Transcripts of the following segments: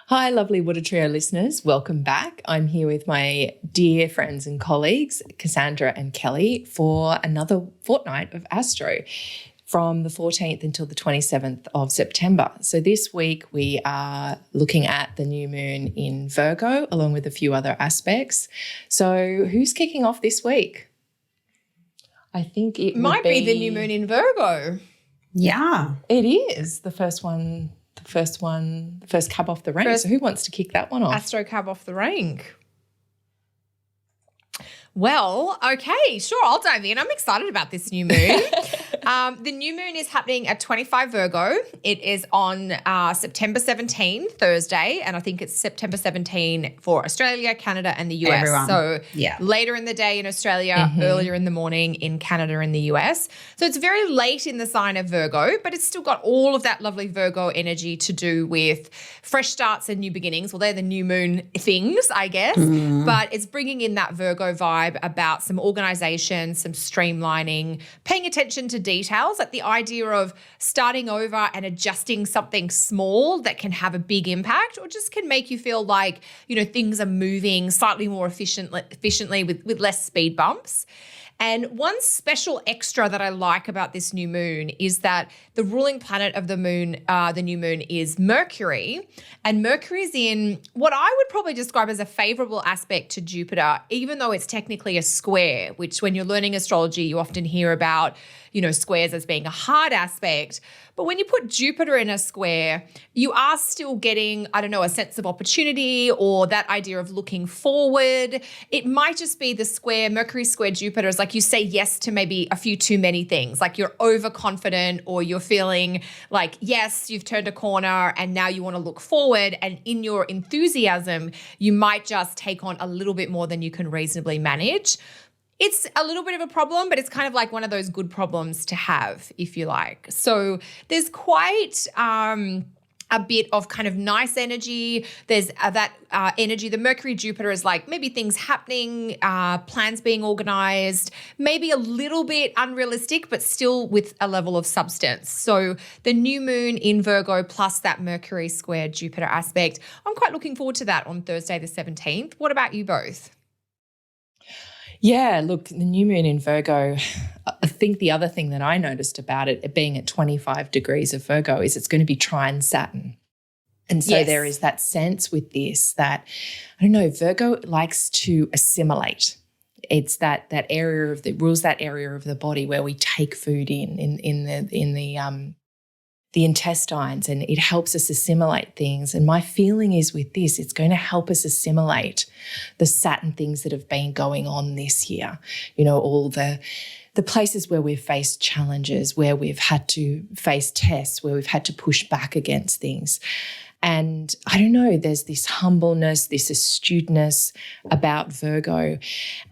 Hi, lovely Water Trio listeners. Welcome back. I'm here with my dear friends and colleagues, Cassandra and Kelly, for another fortnight of Astro from the 14th until the 27th of September. So this week we are looking at the new moon in Virgo, along with a few other aspects. So who's kicking off this week? I think it might be the new moon in Virgo. Yeah. It is the first cab off the rank. So who wants to kick that one off? Astro cab off the rank. Well, okay, sure, I'll dive in. I'm excited about this new moon. The new moon is happening at 25 Virgo. It is on September 17, Thursday, and I think it's September 17 for Australia, Canada, and the US. Everyone. So Yeah. later in the day in Australia, earlier in the morning in Canada and the US. So it's very late in the sign of Virgo, but it's still got all of that lovely Virgo energy to do with fresh starts and new beginnings. Well, they're the new moon things, I guess, but it's bringing in that Virgo vibe about some organization, some streamlining, paying attention to details, like the idea of starting over and adjusting something small that can have a big impact or just can make you feel like, you know, things are moving slightly more efficiently with less speed bumps. And one special extra that I like about this new moon is that the ruling planet of the new moon is Mercury. And Mercury is in what I would probably describe as a favorable aspect to Jupiter, even though it's technically a square, which when you're learning astrology, you often hear about, you know, squares as being a hard aspect. But when you put Jupiter in a square, you are still getting, I don't know, a sense of opportunity or that idea of looking forward. It might just be the square, Mercury square Jupiter is like you say yes to maybe a few too many things, like you're overconfident or you're feeling like, yes, you've turned a corner and now you want to look forward. And in your enthusiasm, you might just take on a little bit more than you can reasonably manage. It's a little bit of a problem, but it's kind of like one of those good problems to have, if you like. So there's quite a bit of kind of nice energy. There's that energy. The Mercury-Jupiter is like maybe things happening, plans being organized, maybe a little bit unrealistic, but still with a level of substance. So the new moon in Virgo plus that Mercury square Jupiter aspect, I'm quite looking forward to that on Thursday the 17th. What about you both? Yeah, look, the new moon in Virgo, I think the other thing that I noticed about it being at 25 degrees of Virgo is it's going to be trine Saturn. And so there is that sense with this that, I don't know, Virgo likes to assimilate. It's that area of rules that area of the body where we take food in the intestines, and it helps us assimilate things. And my feeling is with this, it's going to help us assimilate the Saturn things that have been going on this year. You know, all the places where we've faced challenges, where we've had to face tests, where we've had to push back against things. And I don't know, there's this humbleness, this astuteness about Virgo,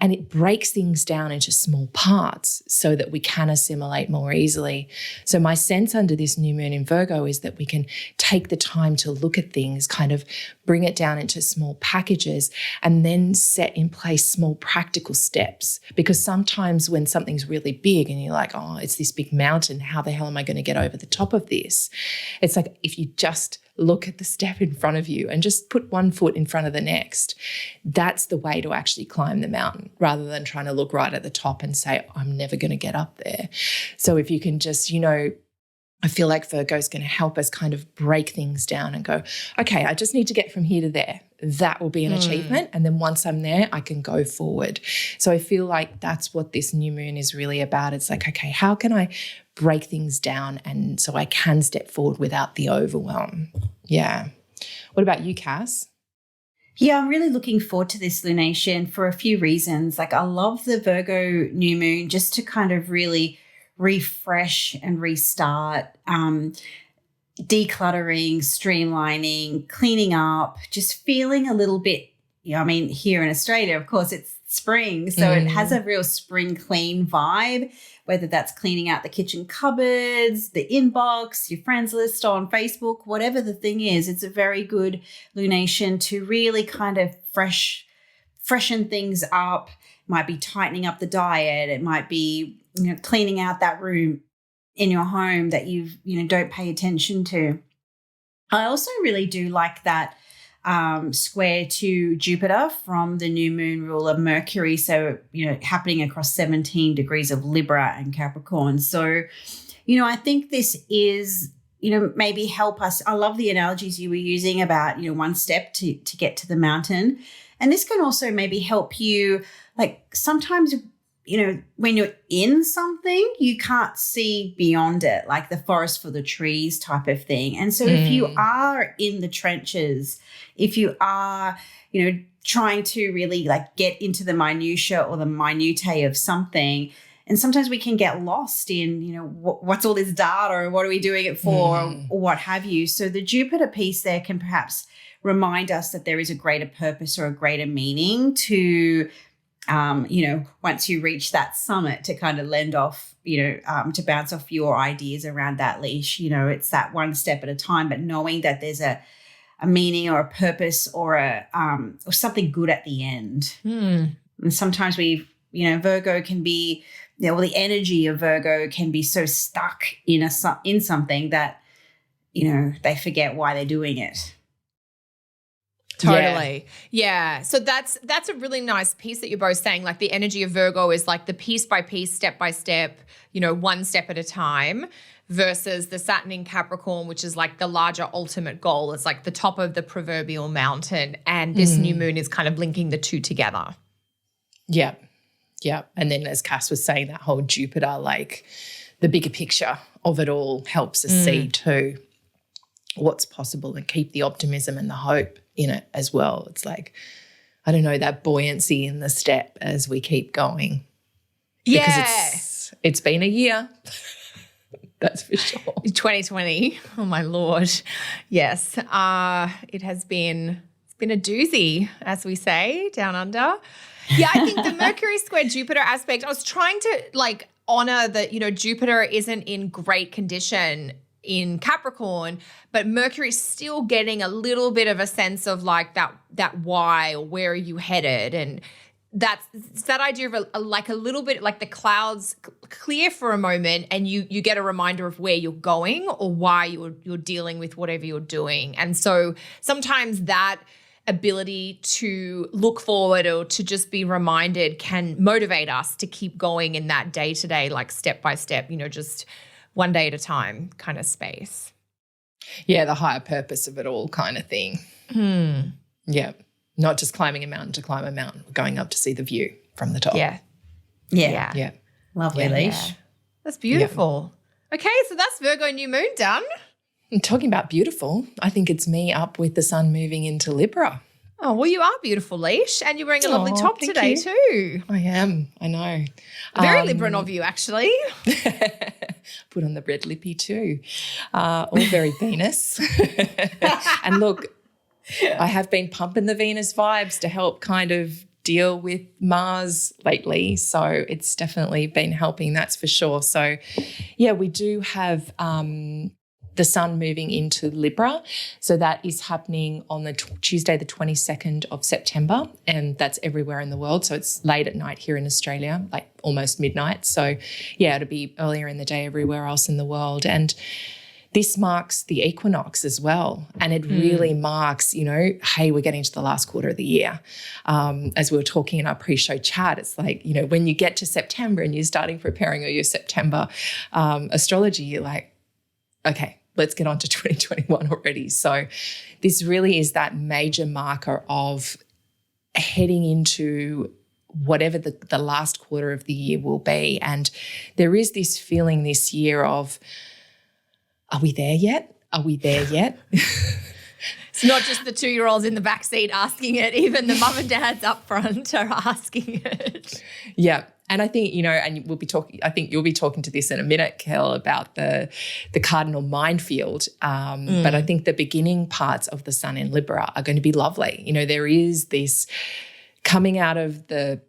and it breaks things down into small parts so that we can assimilate more easily. So my sense under this new moon in Virgo is that we can take the time to look at things, kind of bring it down into small packages, and then set in place small practical steps. Because sometimes when something's really big and you're like, oh, it's this big mountain, how the hell am I going to get over the top of this? It's like if you just look at the step in front of you and just put one foot in front of the next. That's the way to actually climb the mountain rather than trying to look right at the top and say, I'm never going to get up there. So if you can just, you know, I feel like Virgo is going to help us kind of break things down and go, okay, I just need to get from here to there. That will be an achievement. And then once I'm there, I can go forward. So I feel like that's what this new moon is really about. It's like, okay, how can I break things down and so I can step forward without the overwhelm? Yeah. What about you, Cass? Yeah, I'm really looking forward to this lunation for a few reasons. Like I love the Virgo new moon just to kind of really refresh and restart, decluttering, streamlining, cleaning up, just feeling a little bit, you know, I mean, here in Australia, of course, it's spring, so it has a real spring clean vibe, whether that's cleaning out the kitchen cupboards, the inbox, your friends list on Facebook, whatever the thing is, it's a very good lunation to really kind of freshen things up. It might be tightening up the diet. It might be, you know, cleaning out that room in your home that don't pay attention to. I also really do like that square to Jupiter from the new moon ruler Mercury. So, happening across 17 degrees of Libra and Capricorn. So, I think this is, maybe help us. I love the analogies you were using about, one step to get to the mountain. And this can also maybe help you, like sometimes, when you're in something, you can't see beyond it, like the forest for the trees type of thing. And so if you are in the trenches, if you are, trying to really like get into the minutiae or the minutiae of something, and sometimes we can get lost in, what's all this data and what are we doing it for or what have you. So the Jupiter piece there can perhaps remind us that there is a greater purpose or a greater meaning to, once you reach that summit, to kind of lend off, to bounce off your ideas around that leash. It's that one step at a time, but knowing that there's a meaning or a purpose or or something good at the end. And sometimes Virgo can be, the energy of Virgo can be so stuck in something that, they forget why they're doing it. Totally. Yeah. So that's a really nice piece that you're both saying. Like the energy of Virgo is like the piece by piece, step by step, one step at a time, versus the Saturn in Capricorn, which is like the larger ultimate goal. It's like the top of the proverbial mountain. And this new moon is kind of linking the two together. Yeah. Yeah. And then as Cass was saying, that whole Jupiter, like the bigger picture of it all helps us see too what's possible and keep the optimism and the hope in it as well. It's like, I don't know, that buoyancy in the step as we keep going. Yeah. Because it's been a year. That's for sure. 2020. Oh my Lord. Yes. It has been, it's been a doozy, as we say, down under. Yeah, I think the Mercury square Jupiter aspect, I was trying to like honor that, Jupiter isn't in great condition in Capricorn, but Mercury's still getting a little bit of a sense of like that why, or where are you headed? And it's that idea of a little bit like the clouds clear for a moment and you get a reminder of where you're going or why you're dealing with whatever you're doing. And so sometimes that ability to look forward or to just be reminded can motivate us to keep going in that day-to-day, like step by step, just one day at a time kind of space. Yeah, the higher purpose of it all kind of thing. Yeah, not just climbing a mountain to climb a mountain, going up to see the view from the top. Yeah. Lovely leash. Yeah. That's beautiful. Yeah. Okay, so that's Virgo New Moon done. And talking about beautiful, I think it's me up with the sun moving into Libra. Oh, well, you are beautiful, Leash, and you're wearing a lovely top today too. I am, I know. Very Libran of you, actually. Put on the red lippy too. All very Venus. And look, I have been pumping the Venus vibes to help kind of deal with Mars lately. So it's definitely been helping, that's for sure. So, yeah, we do have the sun moving into Libra. So that is happening on the Tuesday, the 22nd of September, and that's everywhere in the world. So it's late at night here in Australia, like almost midnight. So, yeah, it'll be earlier in the day everywhere else in the world. And this marks the equinox as well. And it really marks, hey, we're getting to the last quarter of the year. As we were talking in our pre-show chat, it's like, when you get to September and you're starting preparing your September astrology, you're like, okay, let's get on to 2021 already. So this really is that major marker of heading into whatever the last quarter of the year will be. And there is this feeling this year of, are we there yet? Are we there yet? It's not just the 2-year-olds in the backseat asking it, even the mum and dads up front are asking it. Yeah. And I think, and we'll be talking, I think you'll be talking to this in a minute, Kel, about the cardinal minefield. But I think the beginning parts of the sun in Libra are going to be lovely. There is this coming out of the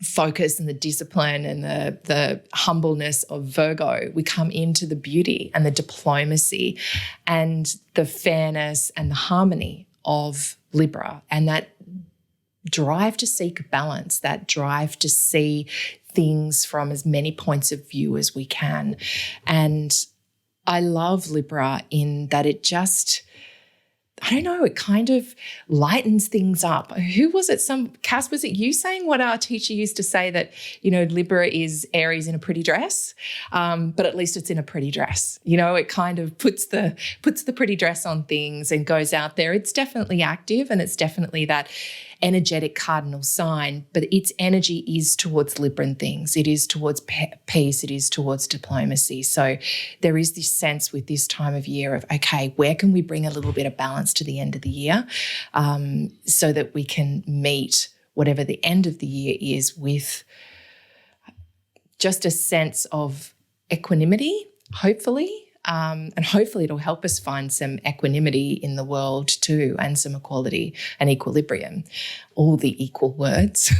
focus and the discipline and the humbleness of Virgo. We come into the beauty and the diplomacy and the fairness and the harmony of Libra, and that drive to seek balance, that drive to see things from as many points of view as we can. And I love Libra in that it just I don't know, it kind of lightens things up. Who was it? Cass, was it you saying what our teacher used to say, that, Libra is Aries in a pretty dress, but at least it's in a pretty dress. It kind of puts the pretty dress on things and goes out there. It's definitely active, and it's definitely that energetic cardinal sign, but its energy is towards Libran things. It is towards peace. It is towards diplomacy. So there is this sense with this time of year of, okay, where can we bring a little bit of balance to the end of the year, so that we can meet whatever the end of the year is with just a sense of equanimity, hopefully. And hopefully it'll help us find some equanimity in the world too, and some equality and equilibrium. All the equal words,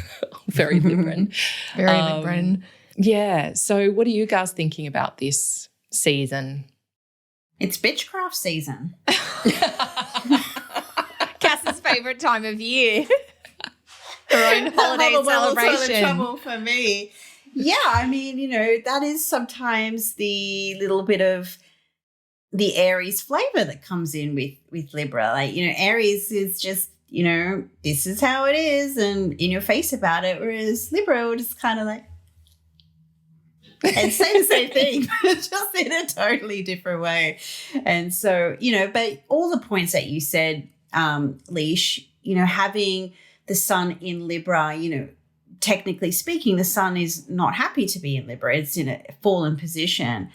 very Libran. Very Libran. Yeah. So what are you guys thinking about this season? It's bitchcraft season. Cass's favourite time of year. Her own holiday celebration. Trouble for me. Yeah, I mean, that is sometimes the little bit of the Aries flavor that comes in with Libra. Like, Aries is just, this is how it is, and in your face about it, whereas Libra will just kind of like, and say the same thing, just in a totally different way. And so, but all the points that you said, Leash, having the sun in Libra, technically speaking, the sun is not happy to be in Libra. It's in a fallen position.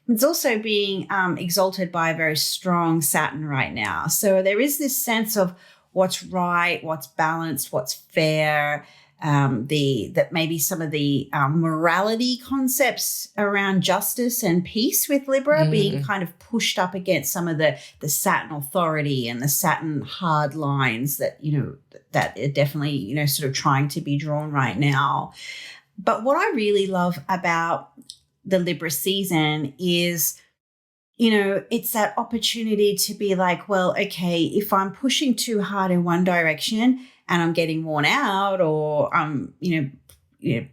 It's also being exalted by a very strong Saturn right now. So there is this sense of what's right, what's balanced, what's fair, that maybe some of the morality concepts around justice and peace with Libra being kind of pushed up against some of the Saturn authority and the Saturn hard lines that, that are definitely, sort of trying to be drawn right now. But what I really love about the Libra season is, it's that opportunity to be like, well, okay, if I'm pushing too hard in one direction and I'm getting worn out, or I'm,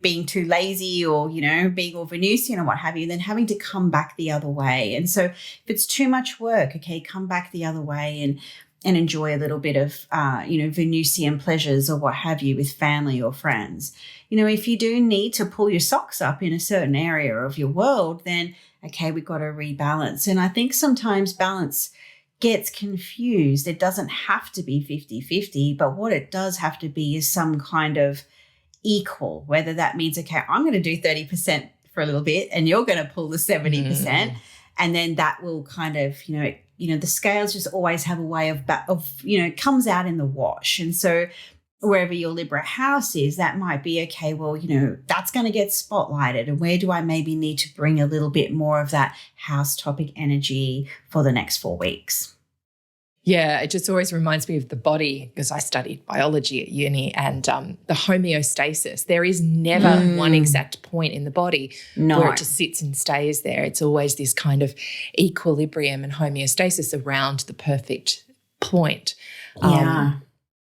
being too lazy, or, being all Venusian or what have you, then having to come back the other way. And so if it's too much work, okay, come back the other way and enjoy a little bit of, Venusian pleasures or what have you with family or friends. If you do need to pull your socks up in a certain area of your world, then, okay, we've got to rebalance. And I think sometimes balance gets confused. It doesn't have to be 50-50, but what it does have to be is some kind of equal, whether that means, okay, I'm going to do 30% for a little bit and you're going to pull the 70%. And then that will kind of, the scales just always have a way of it comes out in the wash. And so wherever your Libra house is, that might be, okay, well, that's going to get spotlighted. And where do I maybe need to bring a little bit more of that house topic energy for the next 4 weeks? Yeah, it just always reminds me of the body, because I studied biology at uni, and the homeostasis. There is never one exact point in the body where it just sits and stays there. It's always this kind of equilibrium and homeostasis around the perfect point.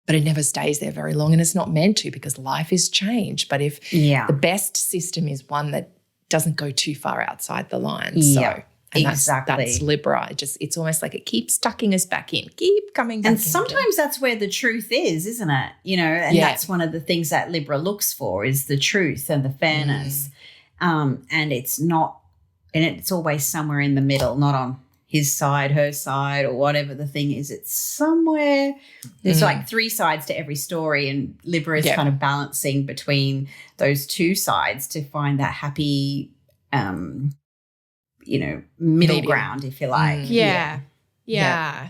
But it never stays there very long, and it's not meant to, because life is change. But if the best system is one that doesn't go too far outside the lines. So that's Libra. It's almost like it keeps tucking us back in, keep coming back in. And sometimes that's where the truth is, isn't it? And that's one of the things that Libra looks for, is the truth and the fairness. And it's not, and it's always somewhere in the middle, not on his side, her side, or whatever the thing is. It's somewhere. There's like 3 sides to every story, and Libra is kind of balancing between those 2 sides to find that happy, middle ground, if you like. Yeah.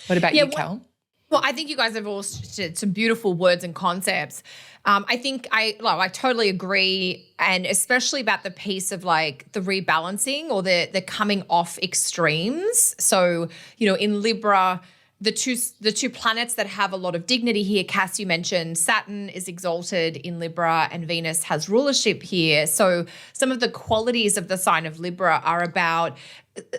What about you, Cal? Well, I think you guys have all said some beautiful words and concepts. I think I totally agree, and especially about the piece of like the rebalancing or the coming off extremes. So, in Libra, the two planets that have a lot of dignity here, Cass, you mentioned Saturn is exalted in Libra and Venus has rulership here. So some of the qualities of the sign of Libra are about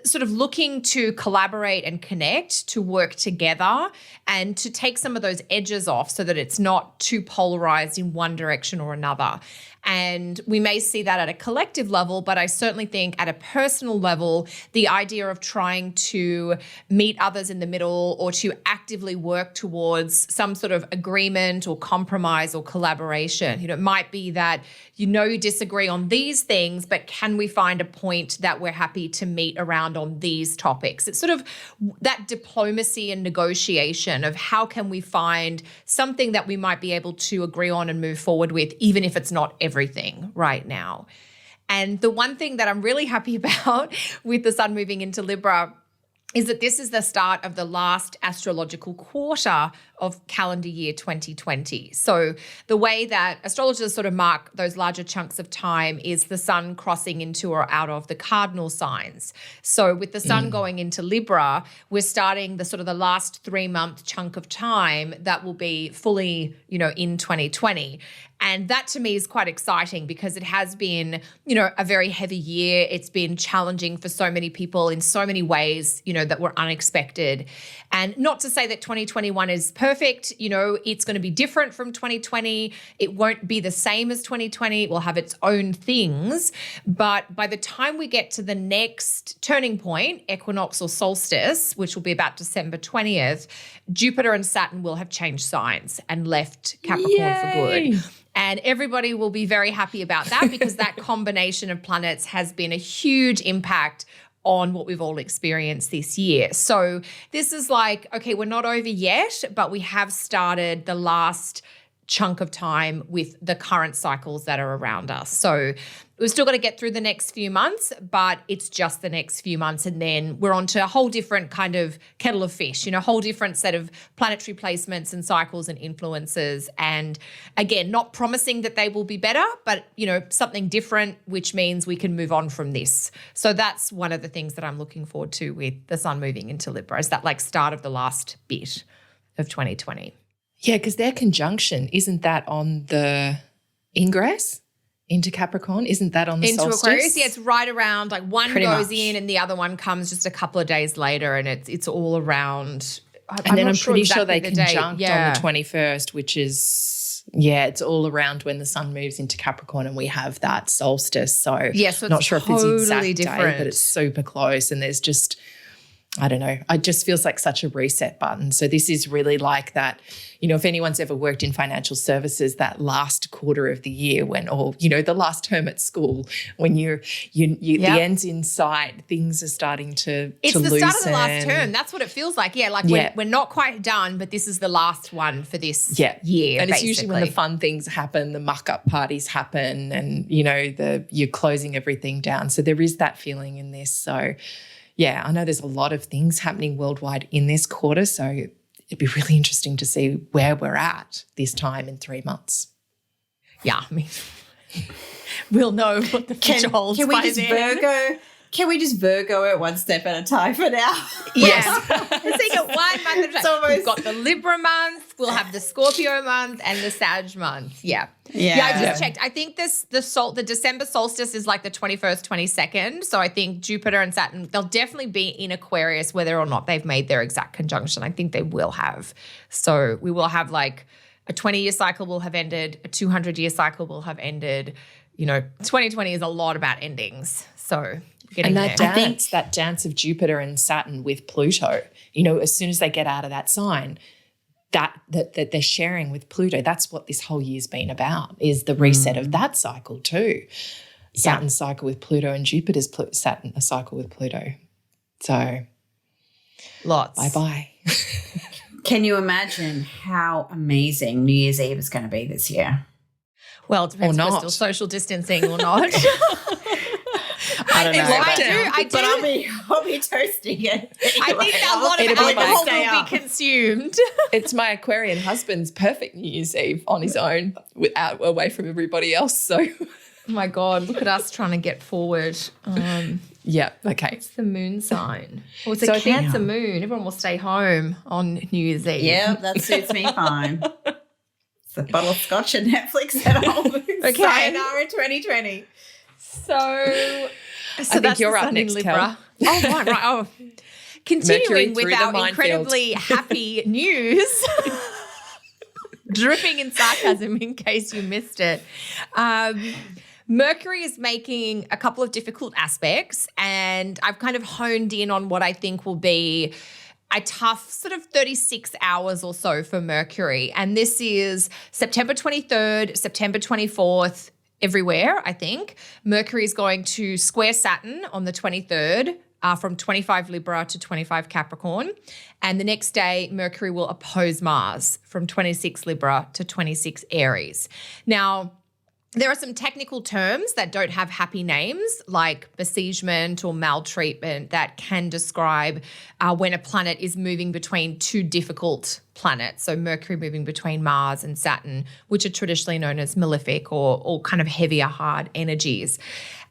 sort of looking to collaborate and connect, to work together and to take some of those edges off so that it's not too polarized in one direction or another. And we may see that at a collective level, but I certainly think at a personal level, the idea of trying to meet others in the middle or to actively work towards some sort of agreement or compromise or collaboration. It might be that you disagree on these things, but can we find a point that we're happy to meet around on these topics? It's sort of that diplomacy and negotiation of how can we find something that we might be able to agree on and move forward with, even if it's not everything right now. And the one thing that I'm really happy about with the sun moving into Libra is that this is the start of the last astrological quarter of calendar year 2020. So the way that astrologers sort of mark those larger chunks of time is the sun crossing into or out of the cardinal signs. So with the sun going into Libra, we're starting the sort of the last 3-month chunk of time that will be fully, in 2020. And that to me is quite exciting because it has been, a very heavy year. It's been challenging for so many people in so many ways, that were unexpected. And not to say that 2021 is perfect, it's going to be different from 2020. It won't be the same as 2020. It will have its own things. But by the time we get to the next turning point, equinox or solstice, which will be about December 20th, Jupiter and Saturn will have changed signs and left Capricorn for good. And everybody will be very happy about that because that combination of planets has been a huge impact on what we've all experienced this year. So this is like, okay, we're not over yet, but we have started the last chunk of time with the current cycles that are around us. So we've still got to get through the next few months, but it's just the next few months. And then we're on to a whole different kind of kettle of fish, a whole different set of planetary placements and cycles and influences. And again, not promising that they will be better, but, something different, which means we can move on from this. So that's one of the things that I'm looking forward to with the sun moving into Libra, is that like start of the last bit of 2020. Yeah, because their conjunction, isn't that on the ingress into Capricorn? Isn't that on the into solstice? Aquarius? Yeah, it's right around, like one Pretty goes much. in and the other one comes just a couple of days later, and it's all around. And then I'm pretty sure exactly they the date. conjunct on the 21st, which is, it's all around when the sun moves into Capricorn and we have that solstice. So, so not it's sure if it's the exact totally day, different. but it's super close. And there's just, I don't know, it just feels like such a reset button. So this is really like that, if anyone's ever worked in financial services, that last quarter of the year when, or, the last term at school, when the end's in sight, things are starting to It's the loosen. start of the last term. That's what it feels like. Yeah, like we're not quite done, but this is the last one for this year. And it's basically usually when the fun things happen, the muck-up parties happen and, you're closing everything down. So there is that feeling in this. So, yeah, I know there's a lot of things happening worldwide in this quarter, so it'd be really interesting to see where we're at this time in 3 months. Yeah, I mean, we'll know what the future holds. Can we by just then. Virgo? Can we just Virgo it one step at a time for now? Yes. Let's take it 1 month at a time. We've got the Libra month, we'll have the Scorpio month and the Sag month. Yeah, I just checked. I think the December solstice is like the 21st, 22nd. So I think Jupiter and Saturn, they'll definitely be in Aquarius whether or not they've made their exact conjunction. I think they will have. So we will have like a 20-year cycle will have ended, a 200-year cycle will have ended. 2020 is a lot about endings. So and that dance of Jupiter and Saturn with Pluto, as soon as they get out of that sign, that they're sharing with Pluto, that's what this whole year's been about, is the reset of that cycle too. Saturn's cycle with Pluto and Jupiter's Saturn a cycle with Pluto. So lots. Bye-bye. Can you imagine how amazing New Year's Eve is going to be this year? Well, it depends Or if we're not. still social distancing or not. I don't know. I do. But I'll be toasting it. I think a lot of alcohol will be consumed. It's my Aquarian husband's perfect New Year's Eve on his own, away from everybody else. So, oh my God, look at us trying to get forward. yeah, okay. It's the moon sign. Well, it's a Cancer moon. Everyone will stay home on New Year's Eve. Yeah, that suits me fine. It's a bottle of scotch and Netflix at home. Okay. Sayonara 2020. So I think you're up next, Kel. Oh, right. Oh. Continuing with our minefield. Incredibly happy news, dripping in sarcasm in case you missed it. Mercury is making a couple of difficult aspects, and I've kind of honed in on what I think will be a tough sort of 36 hours or so for Mercury. And this is September 23rd, September 24th, everywhere, I think. Mercury is going to square Saturn on the 23rd. From 25 Libra to 25 Capricorn. And the next day, Mercury will oppose Mars from 26 Libra to 26 Aries. Now, there are some technical terms that don't have happy names, like besiegement or maltreatment, that can describe when a planet is moving between two difficult planets. So Mercury moving between Mars and Saturn, which are traditionally known as malefic or kind of heavier, hard energies.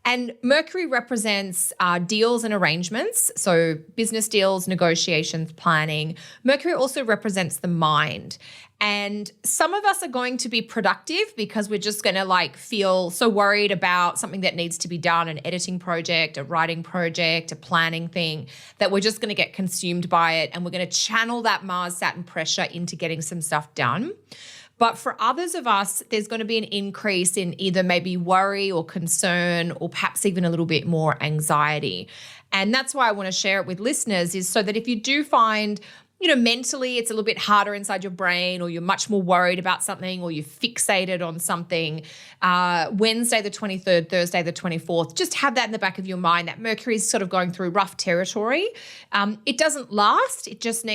And Mercury represents deals and arrangements, so business deals, negotiations, planning. Mercury also represents the mind. And some of us are going to be productive because we're just going to feel so worried about something that needs to be done, an editing project, a writing project, a planning thing, that we're just going to get consumed by it, and we're going to channel that Mars-Saturn pressure into getting some stuff done. But for others of us, there's going to be an increase in either maybe worry or concern, or perhaps even a little bit more anxiety. And that's why I want to share it with listeners, is so that if you do find, mentally it's a little bit harder inside your brain, or you're much more worried about something, or you're fixated on something, Wednesday the 23rd, Thursday the 24th, just have that in the back of your mind that Mercury is sort of going through rough territory. It doesn't last.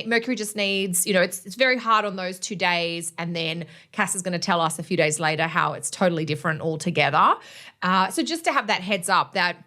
Mercury just needs, it's very hard on those 2 days. And then Cass is going to tell us a few days later how it's totally different altogether. So just to have that heads up that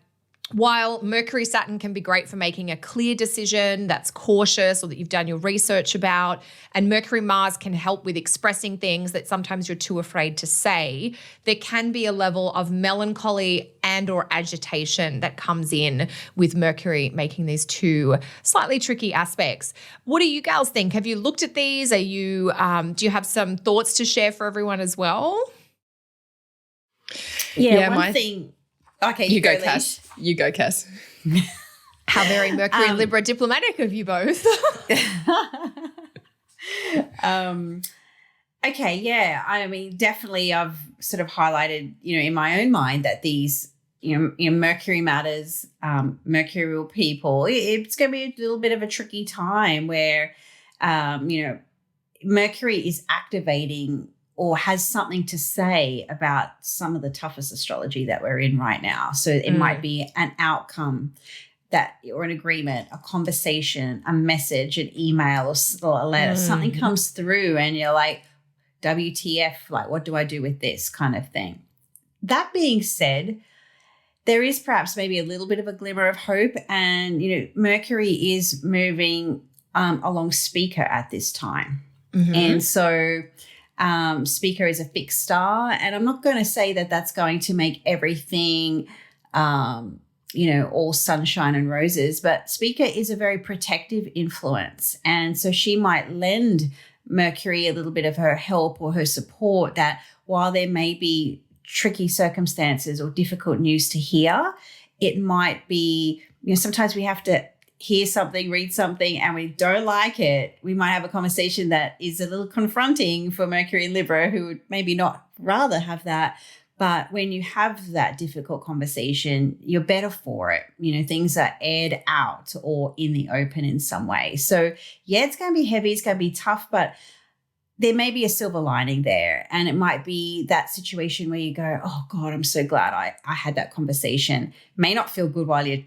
while Mercury Saturn can be great for making a clear decision that's cautious or that you've done your research about, and Mercury Mars can help with expressing things that sometimes you're too afraid to say, there can be a level of melancholy and or agitation that comes in with Mercury making these two slightly tricky aspects. What do you gals think? Have you looked at these? Do you have some thoughts to share for everyone as well? One thing. Okay, you go, Cass. You go, Cass. How very Mercury and Libra diplomatic of you both. Okay, yeah. I mean, definitely I've sort of highlighted, in my own mind that these, Mercury matters, mercurial people, it's going to be a little bit of a tricky time where, Mercury is activating or has something to say about some of the toughest astrology that we're in right now. So it might be an outcome or an agreement, a conversation, a message, an email or a letter. Something comes through and you're like, WTF, what do I do with this kind of thing? That being said, there is perhaps maybe a little bit of a glimmer of hope, and, Mercury is moving along Speaker at this time. Mm-hmm. And so Speaker is a fixed star, and I'm not going to say that that's going to make everything, all sunshine and roses, but Speaker is a very protective influence. And so she might lend Mercury a little bit of her help or her support, that while there may be tricky circumstances or difficult news to hear, it might be, sometimes we have to hear something, read something, and we don't like it. We might have a conversation that is a little confronting for Mercury and Libra, who would maybe not rather have that. But when you have that difficult conversation, you're better for it. Things are aired out or in the open in some way. So yeah, it's going to be heavy. It's going to be tough, but there may be a silver lining there. And it might be that situation where you go, oh God, I'm so glad I had that conversation. May not feel good while you're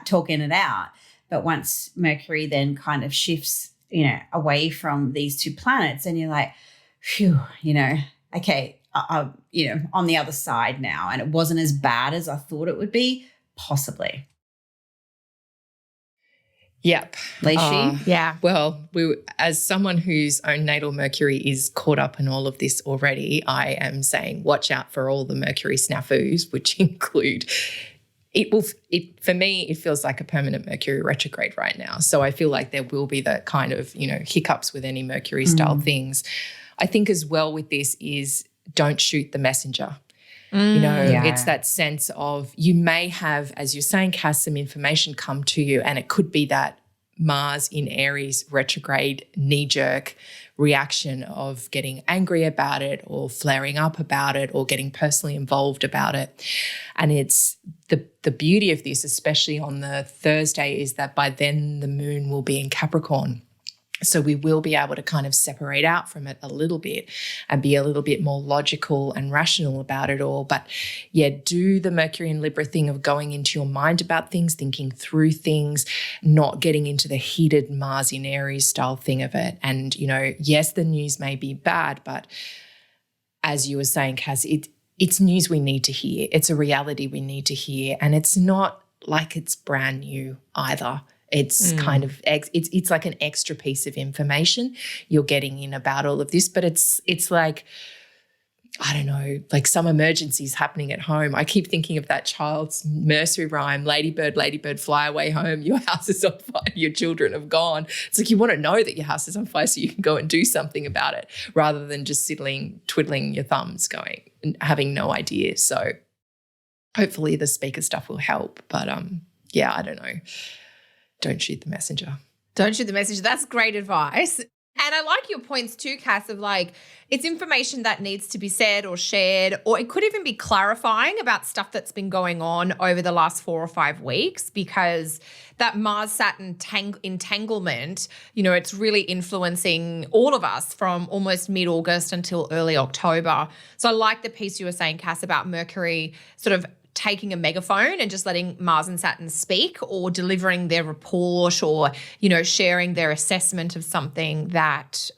talking it out. But once Mercury then kind of shifts, away from these two planets, and you're like, phew, okay, on the other side now, and it wasn't as bad as I thought it would be, possibly. Yep. Leishi? Yeah. Well, as someone whose own natal Mercury is caught up in all of this already, I am saying watch out for all the Mercury snafus, which include for me, it feels like a permanent Mercury retrograde right now. So I feel like there will be the kind of, hiccups with any Mercury style things. I think as well with this is don't shoot the messenger. It's that sense of you may have, as you're saying, Cass, some information come to you, and it could be that Mars in Aries retrograde knee-jerk reaction of getting angry about it or flaring up about it or getting personally involved about it. And it's the beauty of this, especially on the Thursday, is that by then the moon will be in Capricorn. So we will be able to kind of separate out from it a little bit and be a little bit more logical and rational about it all. But yeah, do the Mercury and Libra thing of going into your mind about things, thinking through things, not getting into the heated Mars in Aries style thing of it. And, yes, the news may be bad, but as you were saying, Cass, it's news we need to hear. It's a reality we need to hear. And it's not like it's brand new either. It's kind of it's like an extra piece of information you're getting in about all of this, but it's like, I don't know, like some emergencies happening at home. I keep thinking of that child's nursery rhyme, ladybird, ladybird, fly away home, your house is on fire, your children have gone. It's like you want to know that your house is on fire so you can go and do something about it rather than just twiddling your thumbs going and having no idea. So hopefully the speaker stuff will help, but I don't know. Don't shoot the messenger. Don't shoot the messenger. That's great advice. And I like your points too, Cass, of like it's information that needs to be said or shared, or it could even be clarifying about stuff that's been going on over the last 4 or 5 weeks, because that Mars-Saturn entanglement, it's really influencing all of us from almost mid-August until early October. So I like the piece you were saying, Cass, about Mercury sort of taking a megaphone and just letting Mars and Saturn speak, or delivering their report, or, sharing their assessment of something that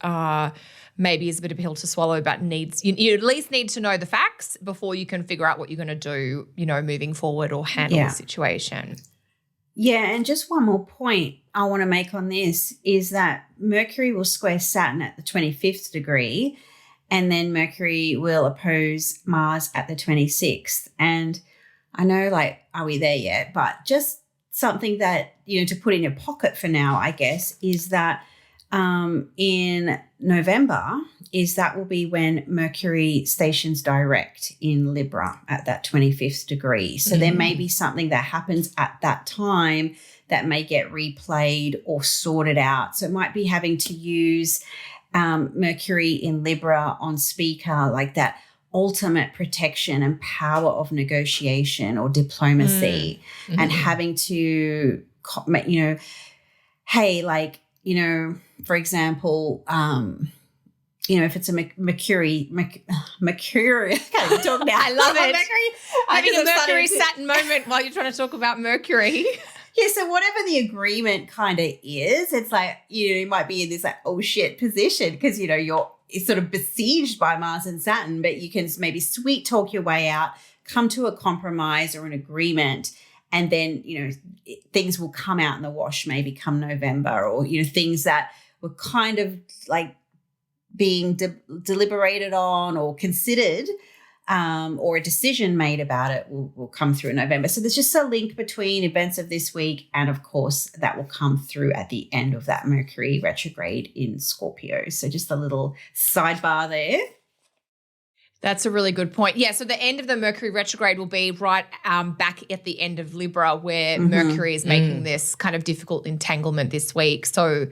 maybe is a bit of a pill to swallow, but you at least need to know the facts before you can figure out what you're going to do, moving forward or handle the situation. Yeah, and just one more point I want to make on this is that Mercury will square Saturn at the 25th degree, and then Mercury will oppose Mars at the 26th. And I know, are we there yet? But just something that, to put in your pocket for now, I guess, is that in November that will be when Mercury stations direct in Libra at that 25th degree. So there may be something that happens at that time that may get replayed or sorted out. So it might be having to use Mercury in Libra on speaker, like that ultimate protection and power of negotiation or diplomacy, and having to, for example, if it's a Mercury, I can't even talk now. I love it. Mercury, having a Mercury Saturn moment while you're trying to talk about Mercury. Yeah, so whatever the agreement kind of is, it's like, you might be in this like, oh shit position because, you're sort of besieged by Mars and Saturn, but you can maybe sweet talk your way out, come to a compromise or an agreement, and then, things will come out in the wash maybe come November, or, things that were kind of like being deliberated on or considered, or a decision made about it will come through in November. So there's just a link between events of this week, and of course that will come through at the end of that Mercury retrograde in Scorpio. So just a little sidebar there. That's a really good point. Yeah, so the end of the Mercury retrograde will be right back at the end of Libra, where Mercury is making this kind of difficult entanglement this week. So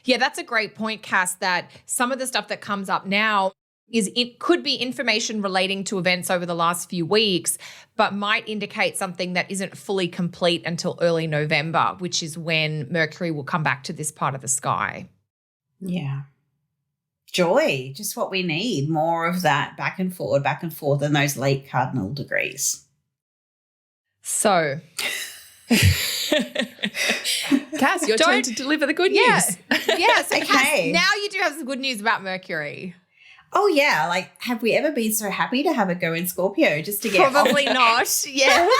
yeah, that's a great point, Cass, that some of the stuff that comes up now it could be information relating to events over the last few weeks, but might indicate something that isn't fully complete until early November, which is when Mercury will come back to this part of the sky. Yeah. Joy, just what we need, more of that back and forth in those late cardinal degrees. So, Cass, your turn to deliver the good news. Yeah, so okay. Cass, now you do have some good news about Mercury. Oh, yeah. Like, have we ever been so happy to have it go in Scorpio just to get Probably not, yes.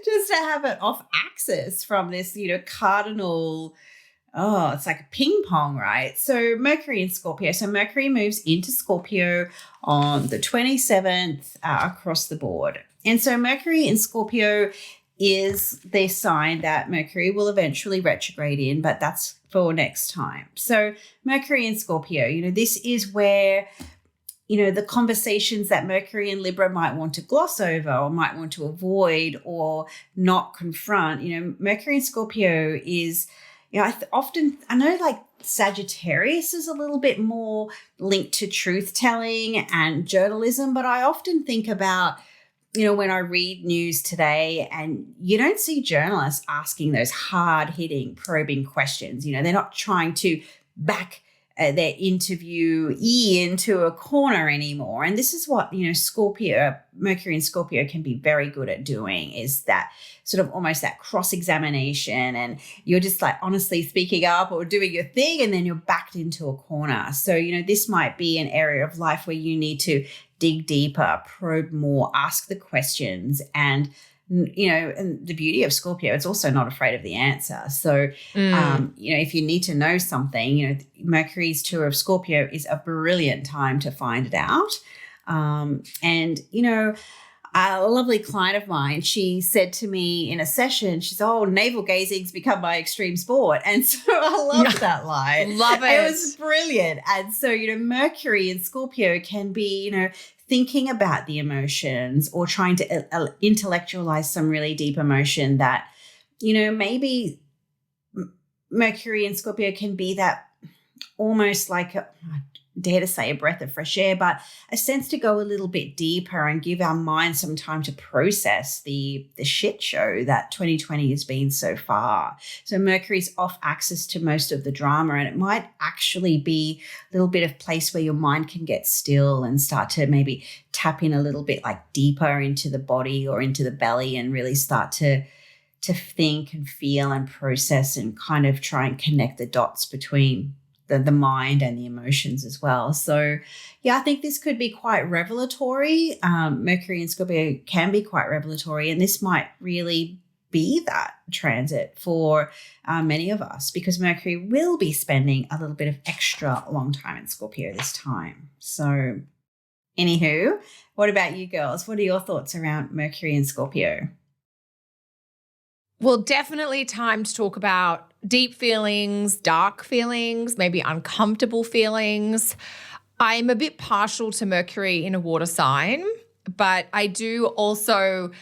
Just to have it off axis from this, cardinal, it's like a ping pong, right? So Mercury in Scorpio. So Mercury moves into Scorpio on the 27th across the board. And so Mercury in Scorpio is the sign that Mercury will eventually retrograde in, but that's for next time. So Mercury in Scorpio, this is where the conversations that Mercury and Libra might want to gloss over or might want to avoid or not confront. Mercury and Scorpio is, I know like Sagittarius is a little bit more linked to truth telling and journalism, but I often think about, when I read news today and you don't see journalists asking those hard-hitting, probing questions. They're not trying to back their interviewee into a corner anymore. And this is what, Mercury and Scorpio can be very good at doing, is that sort of almost that cross-examination, and you're just like honestly speaking up or doing your thing, and then you're backed into a corner. So, this might be an area of life where you need to dig deeper, probe more, ask the questions, and and the beauty of Scorpio, it's also not afraid of the answer. So, if you need to know something, Mercury's tour of Scorpio is a brilliant time to find it out. A lovely client of mine, she said to me in a session, she said, navel gazing's become my extreme sport. And so I loved that line. Love it. It was brilliant. And so, Mercury in Scorpio can be, thinking about the emotions or trying to intellectualize some really deep emotion that, maybe Mercury and Scorpio can be that almost like I dare to say a breath of fresh air, but a sense to go a little bit deeper and give our mind some time to process the shit show that 2020 has been so far. So Mercury's off axis to most of the drama, and it might actually be a little bit of place where your mind can get still and start to maybe tap in a little bit like deeper into the body or into the belly and really start to think and feel and process and kind of try and connect the dots between the mind and the emotions as well. So, I think this could be quite revelatory. Mercury and Scorpio can be quite revelatory, and this might really be that transit for many of us, because Mercury will be spending a little bit of extra long time in Scorpio this time. So, anywho, what about you girls? What are your thoughts around Mercury and Scorpio? Well, definitely time to talk about deep feelings, dark feelings, maybe uncomfortable feelings. I'm a bit partial to Mercury in a water sign, but I do also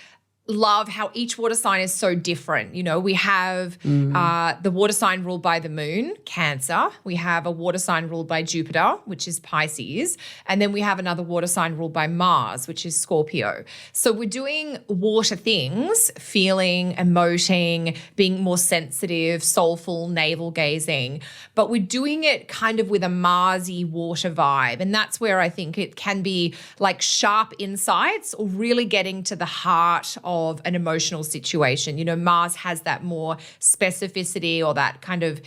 love how each water sign is so different. We have the water sign ruled by the moon, Cancer. We have a water sign ruled by Jupiter, which is Pisces. And then we have another water sign ruled by Mars, which is Scorpio. So we're doing water things, feeling, emoting, being more sensitive, soulful, navel gazing. But we're doing it kind of with a Marsy water vibe. And that's where I think it can be like sharp insights or really getting to the heart of an emotional situation. Mars has that more specificity or that kind of,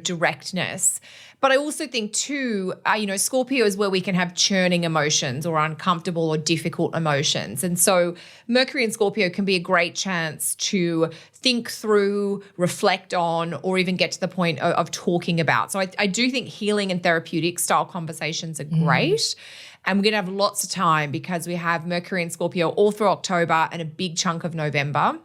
directness. But I also think too, Scorpio is where we can have churning emotions or uncomfortable or difficult emotions. And so Mercury and Scorpio can be a great chance to think through, reflect on, or even get to the point of talking about. So I do think healing and therapeutic style conversations are great. And we're going to have lots of time because we have Mercury and Scorpio all through October and a big chunk of November.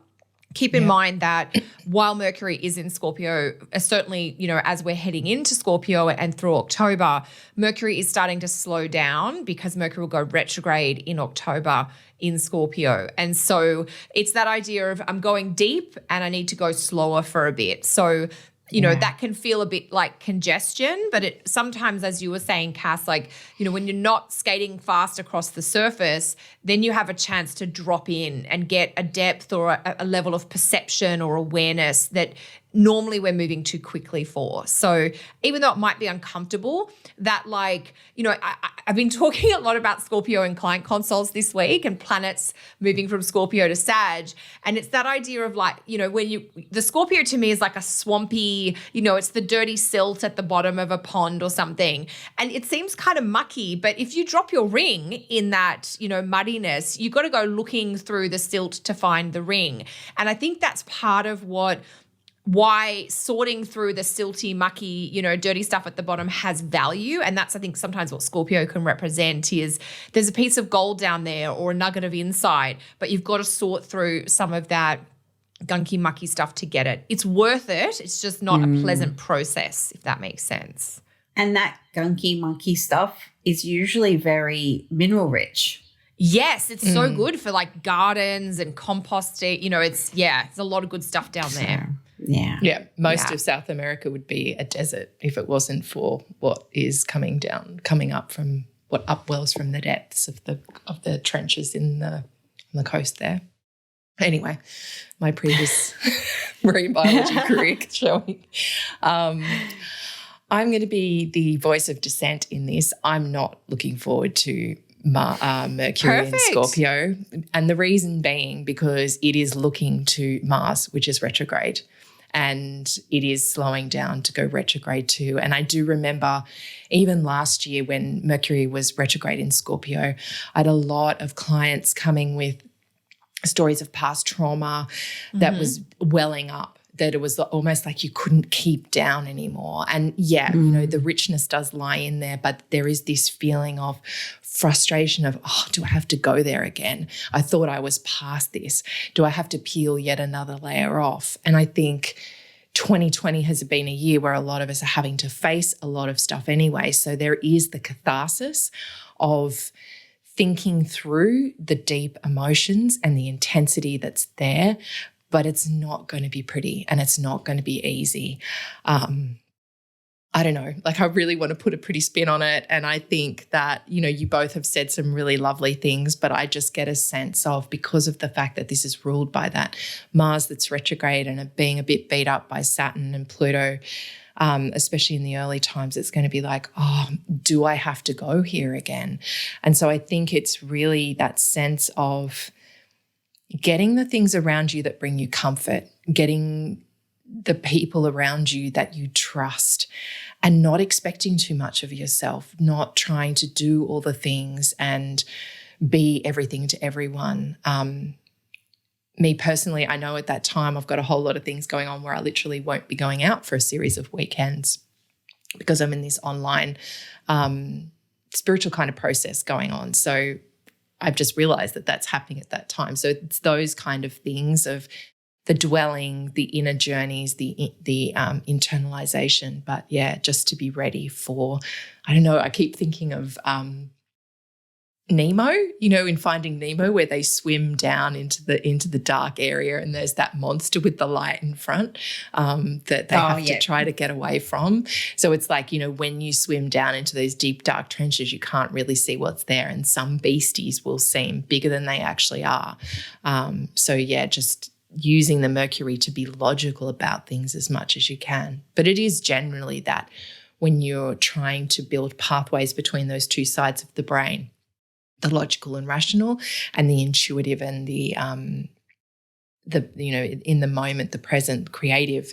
Keep in mind that while Mercury is in Scorpio, certainly, as we're heading into Scorpio and through October, Mercury is starting to slow down because Mercury will go retrograde in October in Scorpio. And so it's that idea of I'm going deep and I need to go slower for a bit. So that can feel a bit like congestion, but it sometimes, as you were saying, Cass, like, when you're not skating fast across the surface, then you have a chance to drop in and get a depth or a level of perception or awareness that normally we're moving too quickly for. So even though it might be uncomfortable, that I've been talking a lot about Scorpio in client consults this week and planets moving from Scorpio to Sag. And it's that idea of the Scorpio to me is like a swampy, it's the dirty silt at the bottom of a pond or something. And it seems kind of mucky, but if you drop your ring in that, muddiness, you've got to go looking through the silt to find the ring. And I think that's part of why sorting through the silty, mucky, dirty stuff at the bottom has value. And that's, I think, sometimes what Scorpio can represent is there's a piece of gold down there or a nugget of insight, but you've got to sort through some of that gunky, mucky stuff to get it. It's worth it. It's just not a pleasant process, if that makes sense. And that gunky monkey stuff is usually very mineral rich. Yes, it's so good for like gardens and composting. You know, it's a lot of good stuff down there. Yeah. Yeah. Most of South America would be a desert if it wasn't for what is coming up from what upwells from the depths of the trenches on the coast there. Anyway, my previous marine biology career showing. I'm going to be the voice of dissent in this. I'm not looking forward to Mercury and Scorpio. And the reason being because it is looking to Mars, which is retrograde, and it is slowing down to go retrograde too. And I do remember even last year when Mercury was retrograde in Scorpio, I had a lot of clients coming with stories of past trauma that was welling up, that it was almost like you couldn't keep down anymore. And you know, the richness does lie in there, but there is this feeling of frustration of, oh, do I have to go there again? I thought I was past this. Do I have to peel yet another layer off? And I think 2020 has been a year where a lot of us are having to face a lot of stuff anyway. So there is the catharsis of thinking through the deep emotions and the intensity that's there, but it's not going to be pretty and it's not going to be easy. I don't know, like I really want to put a pretty spin on it. And I think that, you know, you both have said some really lovely things, but I just get a sense of, because of the fact that this is ruled by that Mars that's retrograde and being a bit beat up by Saturn and Pluto, especially in the early times, it's going to be like, oh, do I have to go here again? And so I think it's really that sense of getting the things around you that bring you comfort, getting the people around you that you trust, and not expecting too much of yourself, not trying to do all the things and be everything to everyone. Me personally, I know at that time I've got a whole lot of things going on where I literally won't be going out for a series of weekends because I'm in this online spiritual kind of process going on. So I've just realized that that's happening at that time. So it's those kind of things of the dwelling, the inner journeys, the internalization. But yeah, just to be ready for, I don't know, I keep thinking of Nemo, you know, in Finding Nemo, where they swim down into the dark area and there's that monster with the light in front that they have to try to get away from. So it's like, you know, when you swim down into those deep, dark trenches, you can't really see what's there, and some beasties will seem bigger than they actually are. So yeah, just using the Mercury to be logical about things as much as you can. But it is generally that when you're trying to build pathways between those two sides of the brain, the logical and rational, and the intuitive and the you know, in the moment, the present, creative,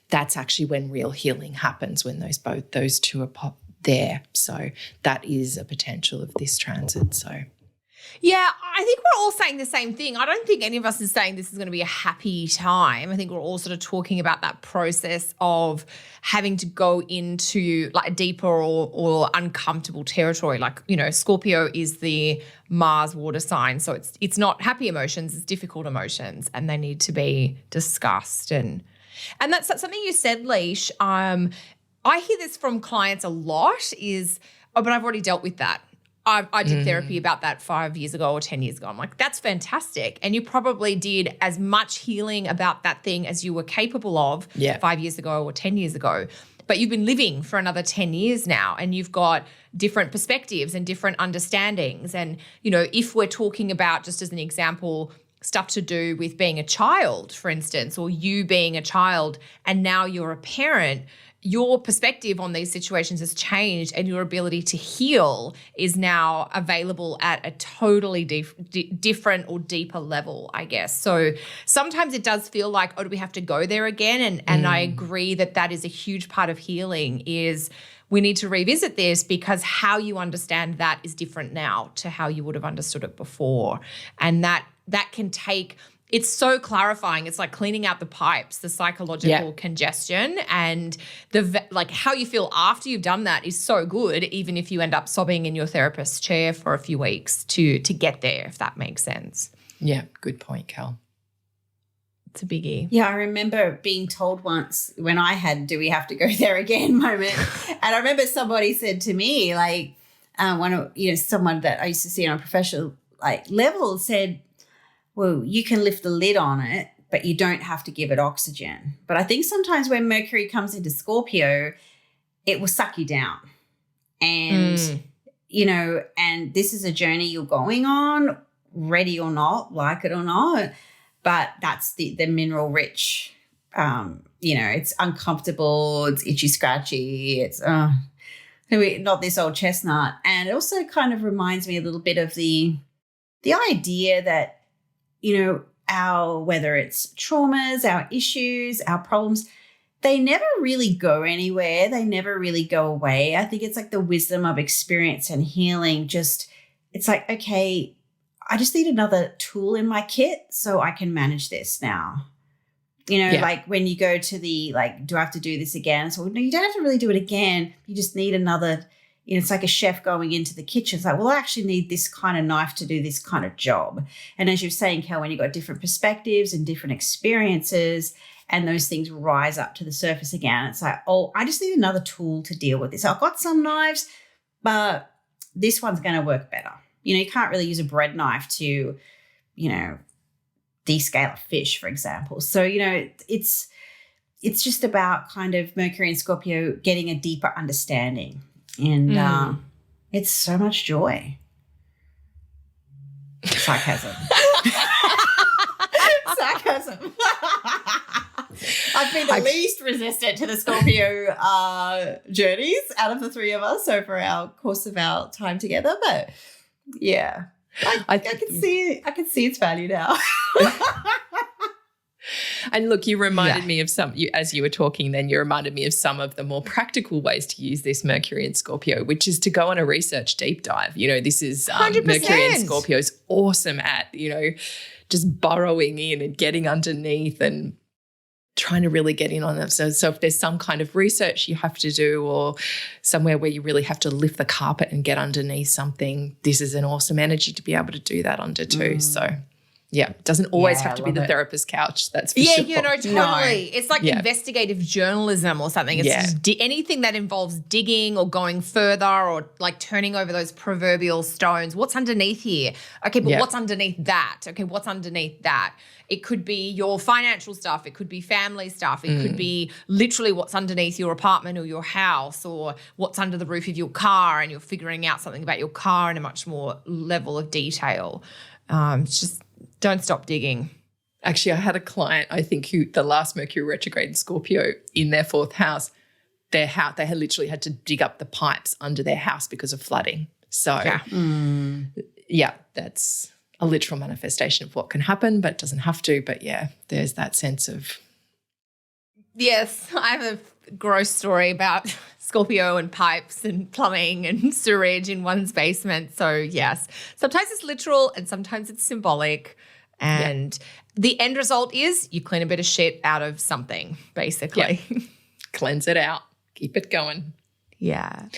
that's actually when real healing happens, when those two are there. So that is a potential of this transit. So yeah, I think we're all saying the same thing. I don't think any of us is saying this is going to be a happy time. I think we're all sort of talking about that process of having to go into like a deeper or uncomfortable territory. Like, you know, Scorpio is the Mars water sign. So it's not happy emotions, it's difficult emotions, and they need to be discussed. And that's something you said, Leash. I hear this from clients a lot is, oh, but I've already dealt with that. I did therapy about that 5 years ago or 10 years ago. I'm like, that's fantastic. And you probably did as much healing about that thing as you were capable of 5 years ago or 10 years ago. But you've been living for another 10 years now, and you've got different perspectives and different understandings. And, you know, if we're talking about, just as an example, stuff to do with being a child, for instance, or you being a child and now you're a parent, your perspective on these situations has changed, and your ability to heal is now available at a totally different or deeper level, I guess. So sometimes it does feel like, oh, do we have to go there again? And I agree that is a huge part of healing, is we need to revisit this because how you understand that is different now to how you would have understood it before. And that can take – it's so clarifying. It's like cleaning out the pipes, the psychological congestion, and like how you feel after you've done that is so good, even if you end up sobbing in your therapist's chair for a few weeks to get there, if that makes sense. Yeah, good point, Cal. It's a biggie. Yeah, I remember being told once when I had "do we have to go there again" moment, and I remember somebody said to me, like, someone that I used to see on a professional level said, "Well, you can lift the lid on it, but you don't have to give it oxygen." But I think sometimes when Mercury comes into Scorpio, it will suck you down, and and this is a journey you're going on, ready or not, like it or not. But that's the mineral rich, it's uncomfortable, it's itchy, scratchy, it's not this old chestnut. And it also kind of reminds me a little bit of the idea that, whether it's traumas, our issues, our problems, they never really go anywhere. They never really go away. I think it's like the wisdom of experience and healing. It's like, okay, I just need another tool in my kit so I can manage this now. Like when you go to the, do I have to do this again? So, no, you don't have to really do it again. You just need another, it's like a chef going into the kitchen. It's like, well, I actually need this kind of knife to do this kind of job. And as you're saying, Kel, when you've got different perspectives and different experiences and those things rise up to the surface again, it's like, oh, I just need another tool to deal with this. I've got some knives, but this one's going to work better. You can't really use a bread knife to, descale a fish, for example. So, it's just about kind of Mercury and Scorpio getting a deeper understanding. And it's so much joy. Sarcasm. Sarcasm. I've been the least resistant to the Scorpio journeys out of the three of us over our course of our time together, but yeah, I can see its value now. And look, you reminded me of as you were talking then, you reminded me of some of the more practical ways to use this Mercury and Scorpio, which is to go on a research deep dive. This is 100%. Mercury and Scorpio is awesome at, just burrowing in and getting underneath and trying to really get in on them. So if there's some kind of research you have to do or somewhere where you really have to lift the carpet and get underneath something, this is an awesome energy to be able to do that under too. So yeah, it doesn't always have to be the therapist's couch. That's for sure. Yeah, totally. No. It's like investigative journalism or something. It's just anything that involves digging or going further or like turning over those proverbial stones. What's underneath here? Okay, but what's underneath that? Okay, what's underneath that? It could be your financial stuff. It could be family stuff. It could be literally what's underneath your apartment or your house or what's under the roof of your car, and you're figuring out something about your car in a much more level of detail. It's just don't stop digging. Actually, I had a client, I think, who the last Mercury retrograde in Scorpio in their fourth house, they had literally had to dig up the pipes under their house because of flooding. So, that's a literal manifestation of what can happen, but it doesn't have to. But, there's that sense of. Yes, I have a gross story about Scorpio and pipes and plumbing and sewerage in one's basement. So, yes, sometimes it's literal and sometimes it's symbolic. And the end result is you clean a bit of shit out of something, basically. Yeah. Cleanse it out. Keep it going. Yeah.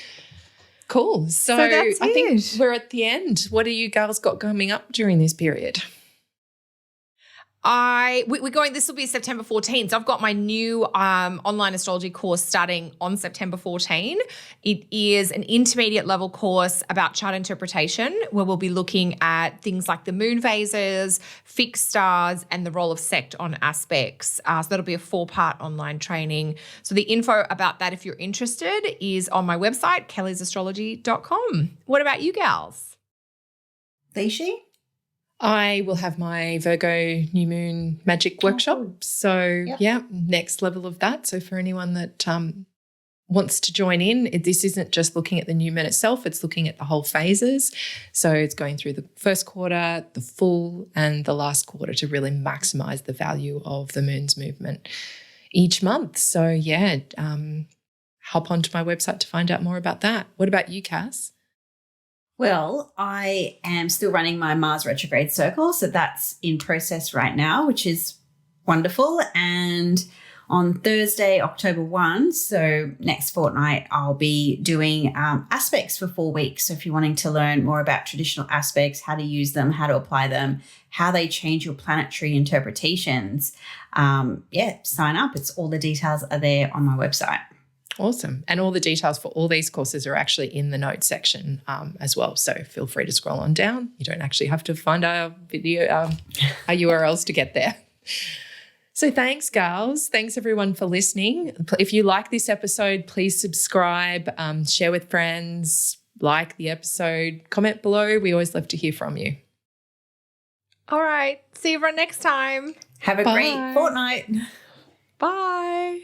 Cool. So that's I think we're at the end. What do you girls got coming up during this period? We're going, this will be September 14th. So I've got my new online astrology course starting on September 14. It is an intermediate level course about chart interpretation where we'll be looking at things like the moon phases, fixed stars, and the role of sect on aspects. So that'll be a 4-part online training. So the info about that, if you're interested, is on my website, kellysastrology.com. What about you gals? Leishi? I will have my Virgo New Moon Magic Workshop. So, next level of that. So for anyone that wants to join in, this isn't just looking at the new moon itself, it's looking at the whole phases. So it's going through the first quarter, the full, and the last quarter to really maximize the value of the moon's movement each month. So, hop onto my website to find out more about that. What about you, Cass? Well, I am still running my Mars retrograde circle, so that's in process right now, which is wonderful. And On Thursday, October 1, so next fortnight, I'll be doing aspects for 4 weeks. So if you're wanting to learn more about traditional aspects, how to use them, how to apply them, how they change your planetary interpretations, sign up. It's all the details are there on my website. Awesome. And all the details for all these courses are actually in the notes section as well. So feel free to scroll on down. You don't actually have to find our video, our URLs to get there. So thanks, girls. Thanks, everyone, for listening. If you like this episode, please subscribe, share with friends, like the episode, comment below. We always love to hear from you. All right. See you everyone next time. Have a great fortnight. Bye.